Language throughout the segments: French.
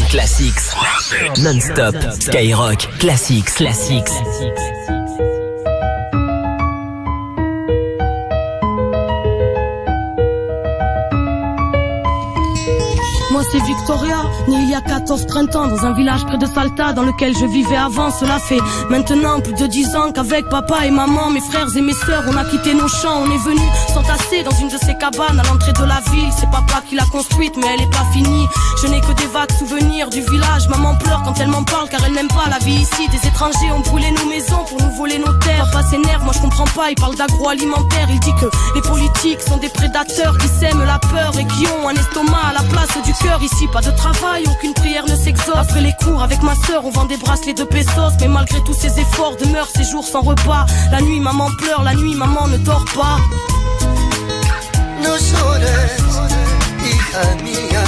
Classics. Non-stop. Skyrock. Classics. Classics. Moi c'est Victoria, née il y a 14-30 ans dans un village près de Salta dans lequel je vivais avant. Cela fait maintenant plus de 10 ans qu'avec papa et maman, mes frères et mes sœurs, on a quitté nos champs. On est venu s'entasser dans une de ces cabanes à l'entrée de la ville. C'est papa qui l'a construite mais elle est pas finie. Je n'ai que des vagues souvenirs du village. Maman pleure quand elle m'en parle car elle n'aime pas la vie ici. Des étrangers ont brûlé nos maisons pour nous voler nos terres. Papa s'énerve, moi je comprends pas, il parle d'agroalimentaire. Il dit que les politiques sont des prédateurs qui sèment la peur et qui ont un estomac à la place du cœur. Ici pas de travail, aucune prière ne s'exauce. Après les cours avec ma sœur on vend des bracelets de pesos. Mais malgré tous ces efforts demeurent ces jours sans repas. La nuit maman pleure, la nuit maman ne dort pas. No llores, hija mía,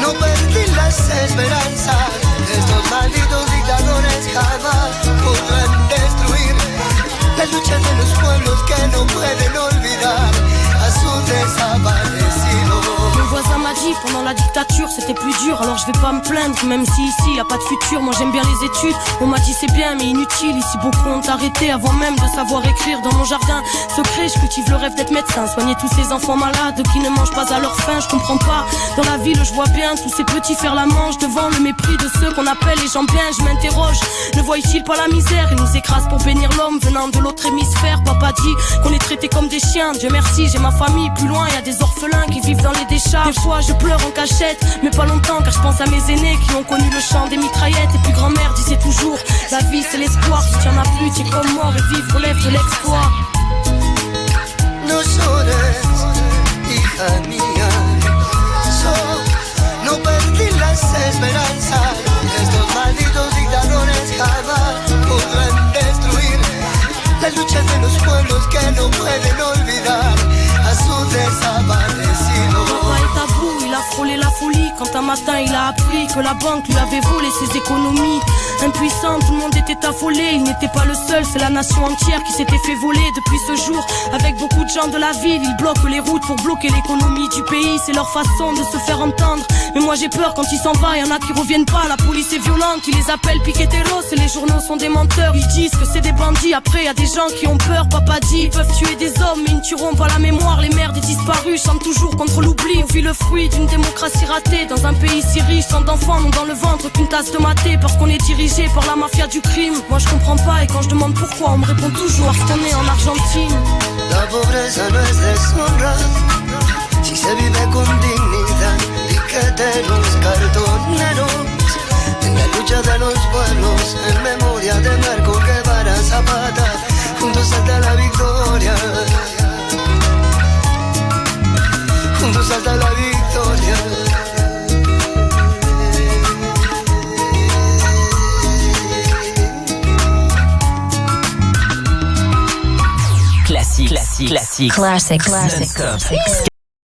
no perdí las esperanzas. Estos malditos dictadores jamás podrán destruir la lucha de los pueblos que no pueden olvidar a su desaparecido. Mon voisin m'a dit pendant la dictature c'était plus dur. Alors je vais pas me plaindre même si ici y a pas de futur. Moi j'aime bien les études, on m'a dit c'est bien mais inutile. Ici beaucoup ont arrêté avant même de savoir écrire. Dans mon jardin secret je cultive le rêve d'être médecin. Soigner tous ces enfants malades qui ne mangent pas à leur faim. Je comprends pas, dans la ville je vois bien tous ces petits faire la manche devant le mépris de ceux qu'on appelle les gens bien. Je m'interroge, ne voient-ils pas la misère? Ils nous écrasent pour bénir l'homme venant de l'autre hémisphère. Papa dit qu'on est traités comme des chiens. Dieu merci j'ai ma famille, plus loin y a des orphelins qui vivent dans les décharges. Des fois je pleure en cachette, mais pas longtemps car je pense à mes aînés qui ont connu le chant des mitraillettes. Et puis grand-mère disait toujours, la vie c'est l'espoir. Si t'en as plus, t'es comme mort et vivre relève de l'exploit. No llores, hija mía, no perdí las esperanzas. Estos malditos dictadores jamás podrán destruir la lucha de los pueblos que no pueden olvidar a su desaparecido. Papa est à bout, il a frôlé la folie quand un matin il a appris que la banque lui avait volé ses économies. Impuissant, tout le monde était affolé, il n'était pas le seul, c'est la nation entière qui s'était fait voler. Depuis ce jour, avec beaucoup de gens de la ville, ils bloquent les routes pour bloquer l'économie du pays. C'est leur façon de se faire entendre, mais moi j'ai peur quand ils s'en vont, y'en a qui reviennent pas. La police est violente, ils les appellent piqueteros et les journaux sont des menteurs. Ils disent que c'est des bandits, après y a des gens qui ont peur. Papa dit, ils peuvent tuer des hommes mais ils ne tueront pas la mémoire. Les mères des disparus chantent toujours contre l'oubli. On vit le fruit d'une démocratie ratée dans un pays si riche. Tant d'enfants n'ont dans le ventre qu'une tasse de maté parce qu'on est dirigé par la mafia du crime. Moi je comprends pas et quand je demande pourquoi on me répond toujours parce qu'on est en Argentine. La pobreza no es deshonra si se vive con dignidad. Piqueteros, cartoneros, en la lucha de los pueblos, en memoria de Marco Guevara Zapata, juntos hasta la victoria, juntos hasta la victoria. Classique. Classic. Non-stop.